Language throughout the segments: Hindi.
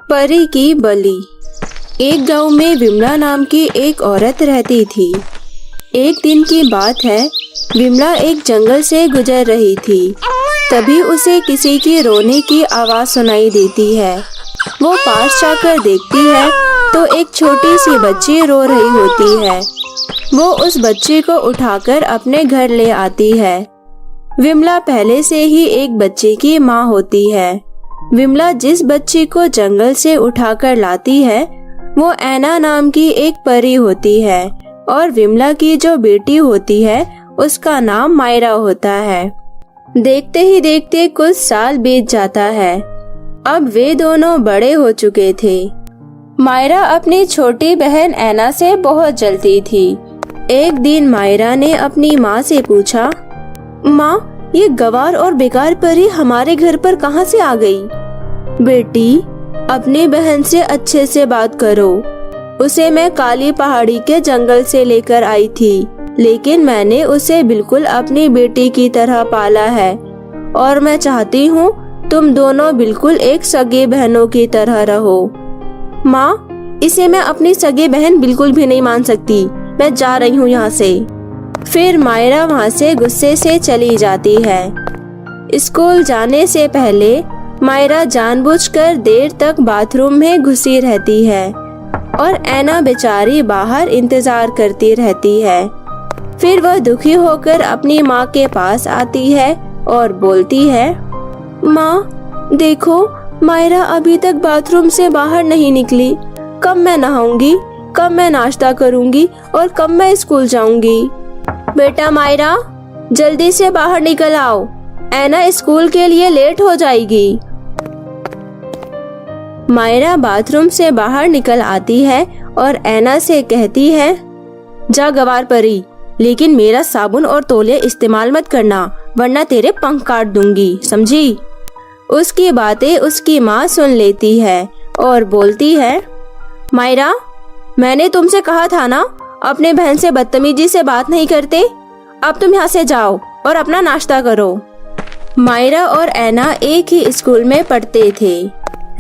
परी की बलि। एक गांव में विमला नाम की एक औरत रहती थी। एक दिन की बात है, विमला एक जंगल से गुजर रही थी। तभी उसे किसी की रोने की आवाज़ सुनाई देती है। वो पास जाकर देखती है तो एक छोटी सी बच्ची रो रही होती है। वो उस बच्ची को उठाकर अपने घर ले आती है। विमला पहले से ही एक बच्चे की माँ होती है। विमला जिस बच्ची को जंगल से उठाकर लाती है वो ऐना नाम की एक परी होती है और विमला की जो बेटी होती है उसका नाम मायरा होता है। देखते ही देखते कुछ साल बीत जाता है। अब वे दोनों बड़े हो चुके थे। मायरा अपनी छोटी बहन ऐना से बहुत जलती थी। एक दिन मायरा ने अपनी माँ से पूछा, माँ, ये गवार और बेकार परी हमारे घर पर कहाँ से आ गई? बेटी, अपनी बहन से अच्छे से बात करो। उसे मैं काली पहाड़ी के जंगल से लेकर आई थी, लेकिन मैंने उसे बिल्कुल अपनी बेटी की तरह पाला है और मैं चाहती हूँ तुम दोनों बिल्कुल एक सगी बहनों की तरह रहो। माँ, इसे मैं अपनी सगी बहन बिल्कुल भी नहीं मान सकती। मैं जा रही हूँ यहाँ से। फिर मायरा वहाँ से गुस्से से चली जाती है। स्कूल जाने से पहले मायरा जानबूझकर देर तक बाथरूम में घुसी रहती है और ऐना बेचारी बाहर इंतजार करती रहती है। फिर वह दुखी होकर अपनी माँ के पास आती है और बोलती है, माँ, देखो, मायरा अभी तक बाथरूम से बाहर नहीं निकली। कब मैं नहाऊंगी, कब मैं नाश्ता करूंगी और कब मैं स्कूल जाऊंगी? बेटा मायरा, जल्दी से बाहर निकल आओ, ऐना स्कूल के लिए लेट हो जाएगी। मायरा बाथरूम से बाहर निकल आती है और ऐना से कहती है, जा गवार परी, लेकिन मेरा साबुन और तौलिया इस्तेमाल मत करना, वरना तेरे पंख काट दूंगी, समझी? उसकी बातें उसकी माँ सुन लेती है और बोलती है, मायरा, मैंने तुमसे कहा था ना, अपने बहन से बदतमीजी से बात नहीं करते। अब तुम यहाँ से जाओ और अपना नाश्ता करो। मायरा और ऐना एक ही स्कूल में पढ़ते थे।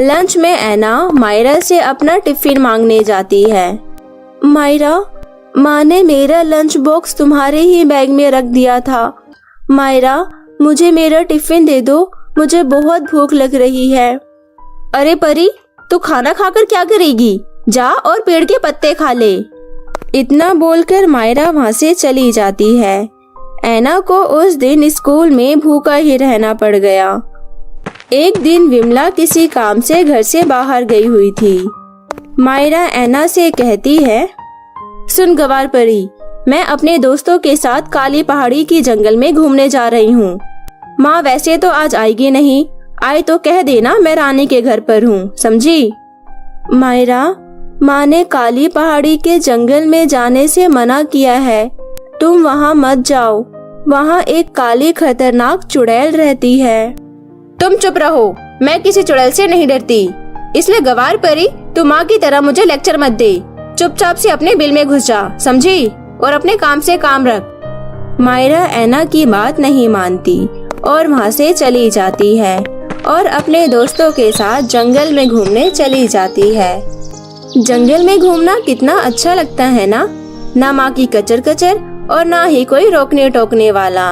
लंच में ऐना मायरा से अपना टिफिन मांगने जाती है। मायरा, माँ ने मेरा लंच बॉक्स तुम्हारे ही बैग में रख दिया था। मायरा, मुझे मेरा टिफिन दे दो, मुझे बहुत भूख लग रही है। अरे परी, तू खाना खाकर क्या करेगी? जा और पेड़ के पत्ते खा ले। इतना बोलकर मायरा वहाँ से चली जाती है। ऐना को उस दिन स्कूल में भूखा ही रहना पड़ गया। एक दिन विमला किसी काम से घर से बाहर गई हुई थी। मायरा ऐना से कहती है, सुन गवार परी, मैं अपने दोस्तों के साथ काली पहाड़ी की जंगल में घूमने जा रही हूँ। माँ वैसे तो आज आएगी नहीं, आए तो कह देना मैं रानी के घर पर हूँ, समझी? मायरा, माँ ने काली पहाड़ी के जंगल में जाने से मना किया है, तुम वहाँ मत जाओ। वहाँ एक काली खतरनाक चुड़ैल रहती है। तुम चुप रहो, मैं किसी चुड़ैल से नहीं डरती। इसलिए गवार परी, तू माँ की तरह मुझे लेक्चर मत दे। चुपचाप से अपने बिल में घुस जा, समझी? और अपने काम से काम रख। मायरा ऐना की बात नहीं मानती और वहाँ से चली जाती है और अपने दोस्तों के साथ जंगल में घूमने चली जाती है। जंगल में घूमना कितना अच्छा लगता है ना माँ की कचर कचर और ना ही कोई रोकने टोकने वाला।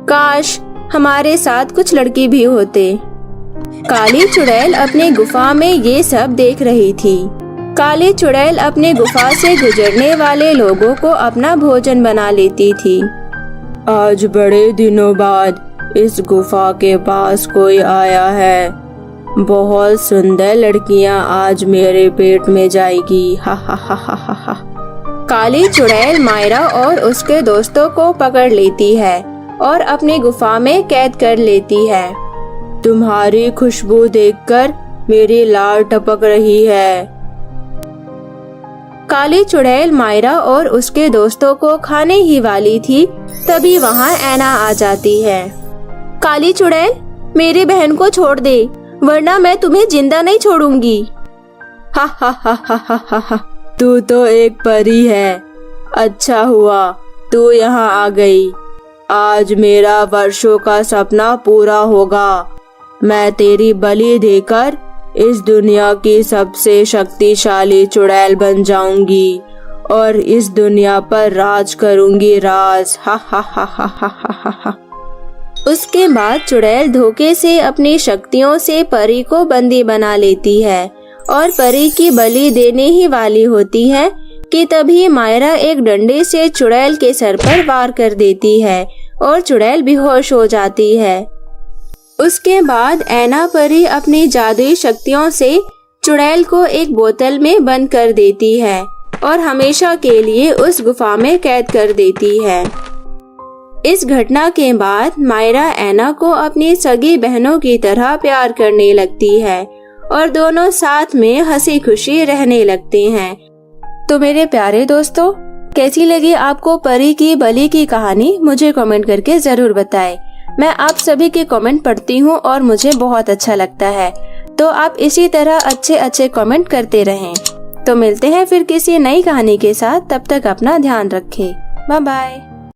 काश हमारे साथ कुछ लड़की भी होते। काली चुड़ैल अपने गुफा में ये सब देख रही थी। काली चुड़ैल अपने गुफा से गुजरने वाले लोगों को अपना भोजन बना लेती थी। आज बड़े दिनों बाद इस गुफा के पास कोई आया है। बहुत सुंदर लड़कियां आज मेरे पेट में जाएगी। हा हा हा हा हा हा। काली चुड़ैल मायरा और उसके दोस्तों को पकड़ लेती है और अपनी गुफा में कैद कर लेती है। तुम्हारी खुशबू देखकर मेरी लार टपक रही है। काली चुड़ैल मायरा और उसके दोस्तों को खाने ही वाली थी, तभी वहाँ ऐना आ जाती है। काली चुड़ैल, मेरी बहन को छोड़ दे, वरना मैं तुम्हें जिंदा नहीं छोड़ूंगी। हा हा हा हा हा हा हा। तू तो एक परी है। अच्छा हुआ तू यहाँ आ गई। आज मेरा वर्षों का सपना पूरा होगा। मैं तेरी बलि देकर इस दुनिया की सबसे शक्तिशाली चुड़ैल बन जाऊंगी और इस दुनिया पर राज करूंगी, राज। हा हा हा हा हा हा हा। उसके बाद चुड़ैल धोखे से अपनी शक्तियों से परी को बंदी बना लेती है और परी की बलि देने ही वाली होती है कि तभी मायरा एक डंडे से चुड़ैल के सर पर वार कर देती है और चुड़ैल बेहोश हो जाती है। उसके बाद ऐना परी अपनी जादुई शक्तियों से चुड़ैल को एक बोतल में बंद कर देती है और हमेशा के लिए उस गुफा में कैद कर देती है। इस घटना के बाद मायरा ऐना को अपनी सगी बहनों की तरह प्यार करने लगती है और दोनों साथ में हंसी खुशी रहने लगते हैं। तो मेरे प्यारे दोस्तों, कैसी लगी आपको परी की बलि की कहानी? मुझे कमेंट करके जरूर बताएं। मैं आप सभी के कमेंट पढ़ती हूँ और मुझे बहुत अच्छा लगता है। तो आप इसी तरह अच्छे अच्छे कमेंट करते रहें। तो मिलते हैं फिर किसी नई कहानी के साथ। तब तक अपना ध्यान रखें। Bye bye.